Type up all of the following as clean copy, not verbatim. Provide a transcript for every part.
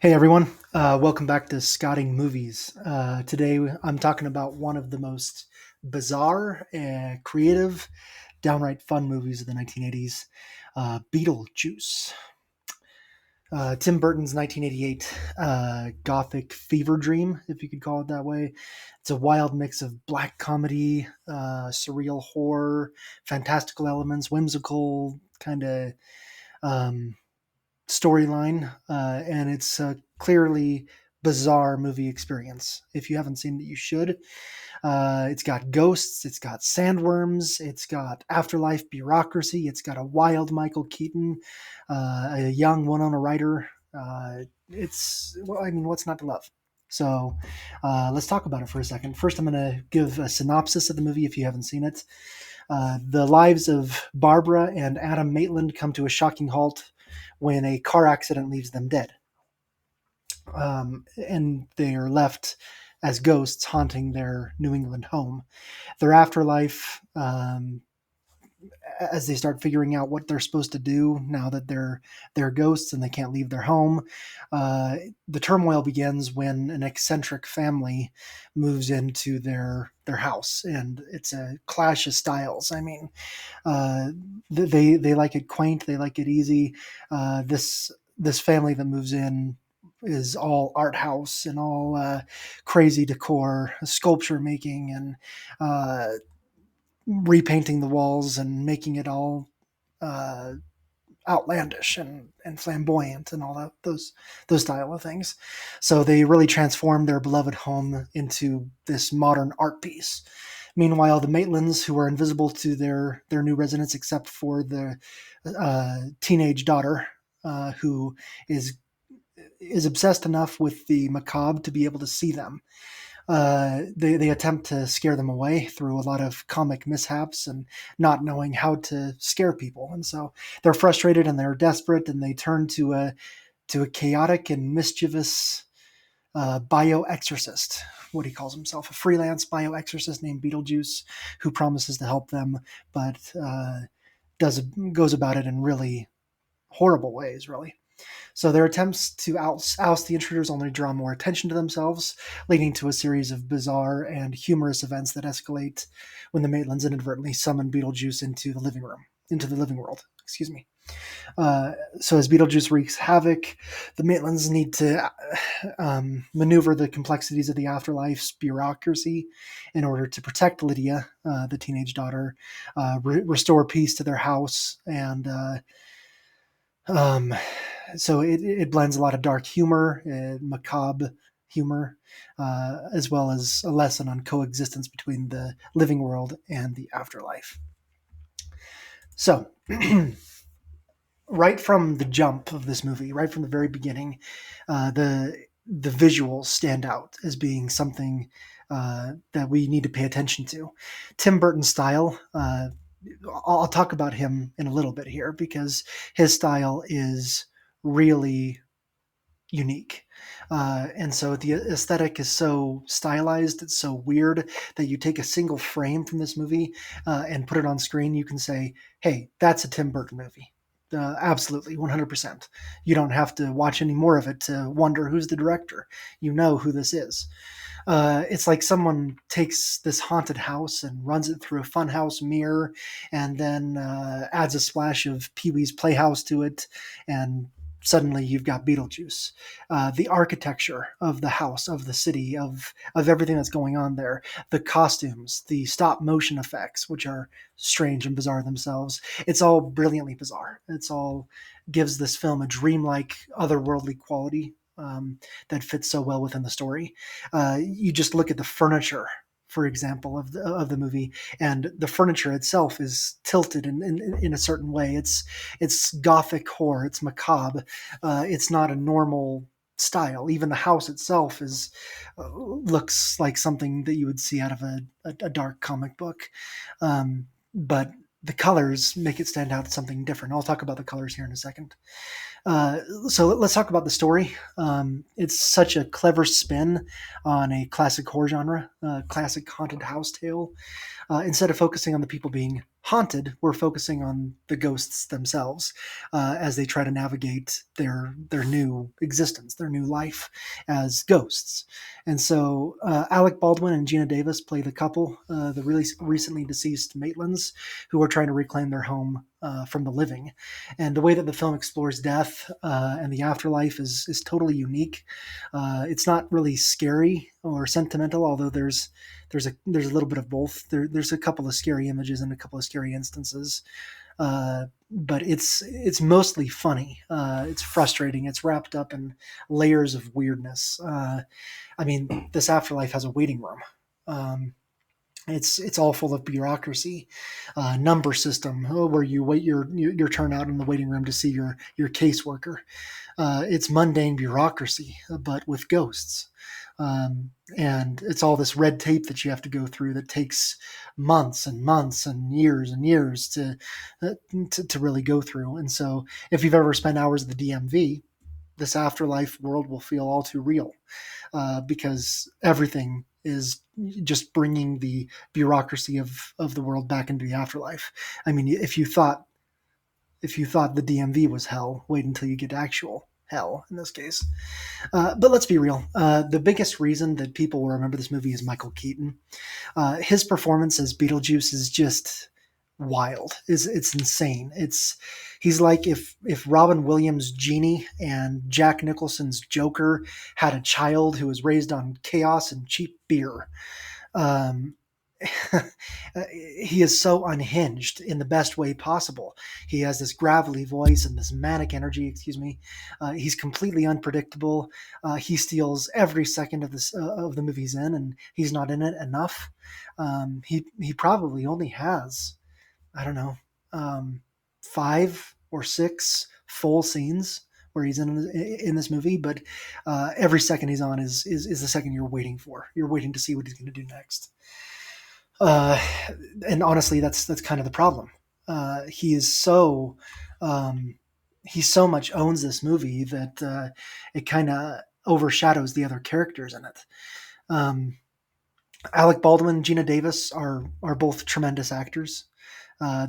Hey everyone, welcome back to Scotting Movies. Today I'm talking about one of the most bizarre, creative, downright fun movies of the 1980s, Beetlejuice. Tim Burton's 1988 gothic fever dream, if you could call it that way. It's a wild mix of black comedy, surreal horror, fantastical elements, whimsical kind of um, storyline, and it's a clearly bizarre movie experience. If you haven't seen it, you should. It's got ghosts, it's got sandworms, it's got afterlife bureaucracy, it's got a wild Michael Keaton, a young Winona Ryder. What's not to love? So let's talk about it for a second. First, I'm going to give a synopsis of the movie if you haven't seen it. The lives of Barbara and Adam Maitland come to a shocking halt when a car accident leaves them dead. And they are left as ghosts haunting their New England home. Their afterlife, as they start figuring out what they're supposed to do now that they're ghosts and they can't leave their home, the turmoil begins when an eccentric family moves into their house, and it's a clash of styles. I mean, uh, they like it quaint, they like it easy. This family that moves in is all art house and all crazy decor, sculpture making, and repainting the walls and making it all uh, outlandish and flamboyant and all those style of things. So they really transformed their beloved home into this modern art piece. Meanwhile, the Maitlands, who are invisible to their new residents except for the teenage daughter, who is is obsessed enough with the macabre to be able to see them. They attempt to scare them away through a lot of comic mishaps and not knowing how to scare people, and so they're frustrated and they're desperate, and they turn to a chaotic and mischievous bio-exorcist. What he calls himself, a freelance bio-exorcist named Beetlejuice, who promises to help them, but does goes about it in really horrible ways, really. So their attempts to oust the intruders only draw more attention to themselves, leading to a series of bizarre and humorous events that escalate when the Maitlands inadvertently summon Beetlejuice into the living world. Excuse me. So as Beetlejuice wreaks havoc, the Maitlands need to maneuver the complexities of the afterlife's bureaucracy in order to protect Lydia, the teenage daughter, restore peace to their house, and um, so it blends a lot of dark humor, macabre humor, as well as a lesson on coexistence between the living world and the afterlife. So, right from the jump of this movie, right from the very beginning, the visuals stand out as being something that we need to pay attention to. Tim Burton's style. I'll talk about him in a little bit here because his style is really unique. And so the aesthetic is so stylized, it's so weird that you take a single frame from this movie and put it on screen, you can say, hey, that's a Tim Burton movie. Absolutely, 100%. You don't have to watch any more of it to wonder who's the director. You know who this is. It's like someone takes this haunted house and runs it through a funhouse mirror and then adds a splash of Pee Wee's Playhouse to it, and suddenly you've got Beetlejuice. The architecture of the house, of the city, of everything that's going on there, the costumes, the stop motion effects, which are strange and bizarre themselves. It's all brilliantly bizarre. It's all gives this film a dreamlike, otherworldly quality that fits so well within the story. You just look at the furniture, for example, of the movie, and the furniture itself is tilted in a certain way. It's gothic horror. It's macabre. It's not a normal style. Even the house itself is looks like something that you would see out of a dark comic book. But the colors make it stand out as something different. I'll talk about the colors here in a second. So let's talk about the story. It's such a clever spin on a classic horror genre, classic haunted house tale. Instead of focusing on the people being Haunted, we're focusing on the ghosts themselves as they try to navigate their new existence, their new life as ghosts. And so Alec Baldwin and Gina Davis play the couple, the really recently deceased Maitlands, who are trying to reclaim their home from the living. And the way that the film explores death and the afterlife is totally unique. It's not really scary or sentimental, although there's a little bit of both. There's a couple of scary images and a couple of scary instances, but it's mostly funny. It's frustrating. It's wrapped up in layers of weirdness. I mean, this afterlife has a waiting room. Um, it's all full of bureaucracy, number system, where you wait your turn out in the waiting room to see your caseworker. It's mundane bureaucracy, but with ghosts. And it's all this red tape that you have to go through that takes months and months and years to really go through. And so, if you've ever spent hours at the DMV, this afterlife world will feel all too real because everything is just bringing the bureaucracy of the world back into the afterlife. I mean, if you thought the DMV was hell, wait until you get to actual hell in this case. But let's be real. The biggest reason that people will remember this movie is Michael Keaton. His performance as Beetlejuice is just wild. It's insane. He's like if Robin Williams' Genie and Jack Nicholson's Joker had a child who was raised on chaos and cheap beer. Um, he is so unhinged in the best way possible. He has this gravelly voice and this manic energy. Excuse me. He's completely unpredictable. He steals every second of the movie he's in, and he's not in it enough. He probably only has, I don't know, 5 or 6 full scenes where he's in this movie, but every second he's on is the second you're waiting for. You're waiting to see what he's going to do next. Uh, and honestly, that's kind of the problem. He is so he so much owns this movie that it kind of overshadows the other characters in it. Um, Alec Baldwin and Gina Davis are both tremendous actors.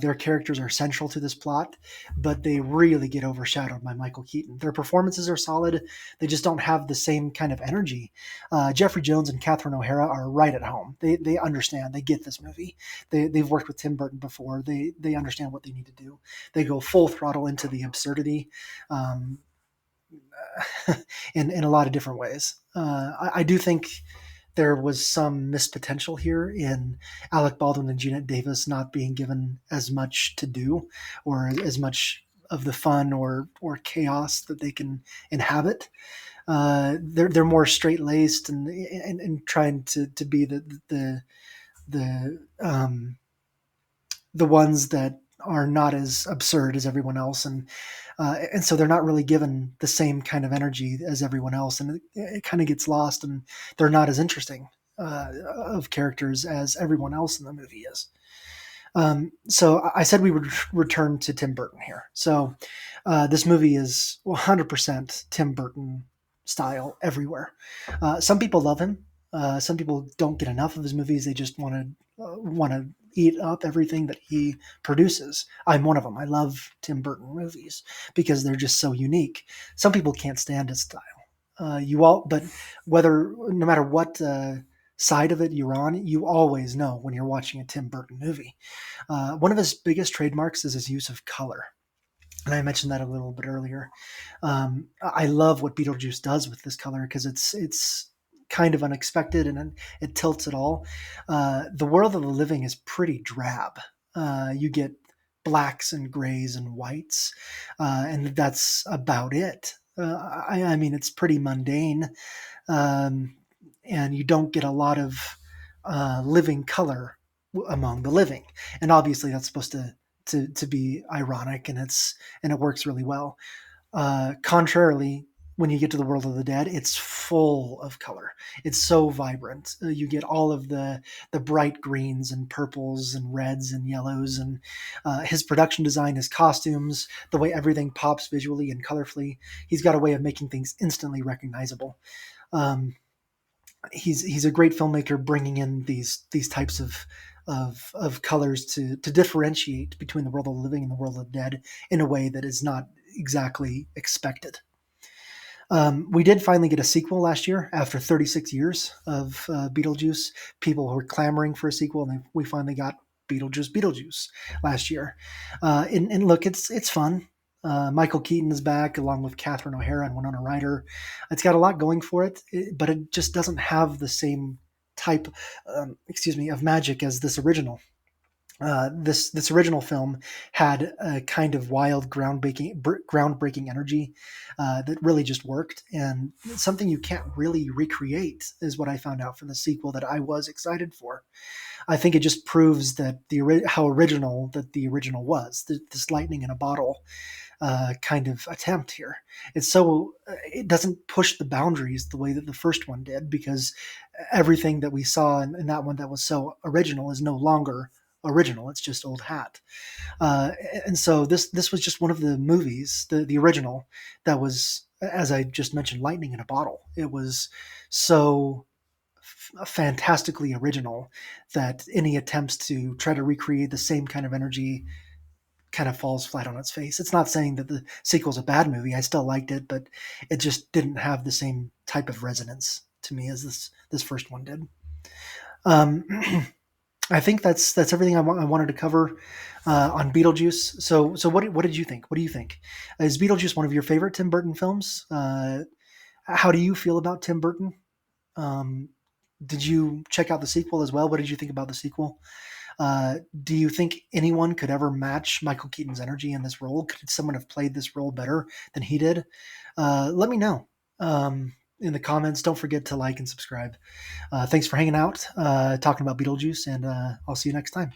Their characters are central to this plot, but they really get overshadowed by Michael Keaton. Their performances are solid; they just don't have the same kind of energy. Jeffrey Jones and Catherine O'Hara are right at home. They understand. They get this movie. They've worked with Tim Burton before. They understand what they need to do. They go full throttle into the absurdity. Um, in a lot of different ways. I do think there was some missed potential here in Alec Baldwin and Gina Davis not being given as much to do or as much of the fun or chaos that they can inhabit. They're more straight laced and trying to be the the ones that are not as absurd as everyone else, and so they're not really given the same kind of energy as everyone else, and it kind of gets lost, and they're not as interesting of characters as everyone else in the movie is. So I said we would return to Tim Burton here. So this movie is 100% Tim Burton style everywhere. Some people love him. Some people don't get enough of his movies. They just want to eat up everything that he produces. I'm one of them. I love Tim Burton movies because they're just so unique. Some people can't stand his style. But no matter what side of it you're on, you always know when you're watching a Tim Burton movie. One of his biggest trademarks is his use of color. And I mentioned that a little bit earlier. I love what Beetlejuice does with this color because it's kind of unexpected and it tilts it all. The world of the living is pretty drab. You get blacks and grays and whites, and that's about it. I mean, it's pretty mundane, um, and you don't get a lot of living color among the living. And obviously, that's supposed to be ironic, and it works really well. Contrarily, when you get to the world of the dead, it's full of color. It's so vibrant. You get all of the bright greens and purples and reds and yellows, and his production design, his costumes, the way everything pops visually and colorfully. He's got a way of making things instantly recognizable. Um, he's a great filmmaker, bringing in these types of of colors to differentiate between the world of the living and the world of the dead in a way that is not exactly expected. We did finally get a sequel last year after 36 years of Beetlejuice. People were clamoring for a sequel, and we finally got Beetlejuice last year. And look, it's fun. Michael Keaton is back along with Catherine O'Hara and Winona Ryder. It's got a lot going for it, but it just doesn't have the same type, of magic as this original. This original film had a kind of wild, groundbreaking energy that really just worked, and something you can't really recreate is what I found out from the sequel that I was excited for. I think it just proves that how original that the original was. This lightning in a bottle kind of attempt here. It doesn't push the boundaries the way that the first one did, because everything that we saw in that one that was so original is no longer original. It's just old hat. Uh, and so this was just one of the movies, the original, that was, as I just mentioned, lightning in a bottle. It was so fantastically original that any attempts to try to recreate the same kind of energy kind of falls flat on its face. It's not saying that the sequel's a bad movie. I still liked it, but it just didn't have the same type of resonance to me as this first one did. Um, I think that's everything I wanted to cover on Beetlejuice. So what did you think? What do you think? Is Beetlejuice one of your favorite Tim Burton films? How do you feel about Tim Burton? Um, did you check out the sequel as well? What did you think about the sequel? Do you think anyone could ever match Michael Keaton's energy in this role? Could someone have played this role better than he did? Let me know in the comments. Don't forget to like and subscribe. Thanks for hanging out, talking about Beetlejuice, and I'll see you next time.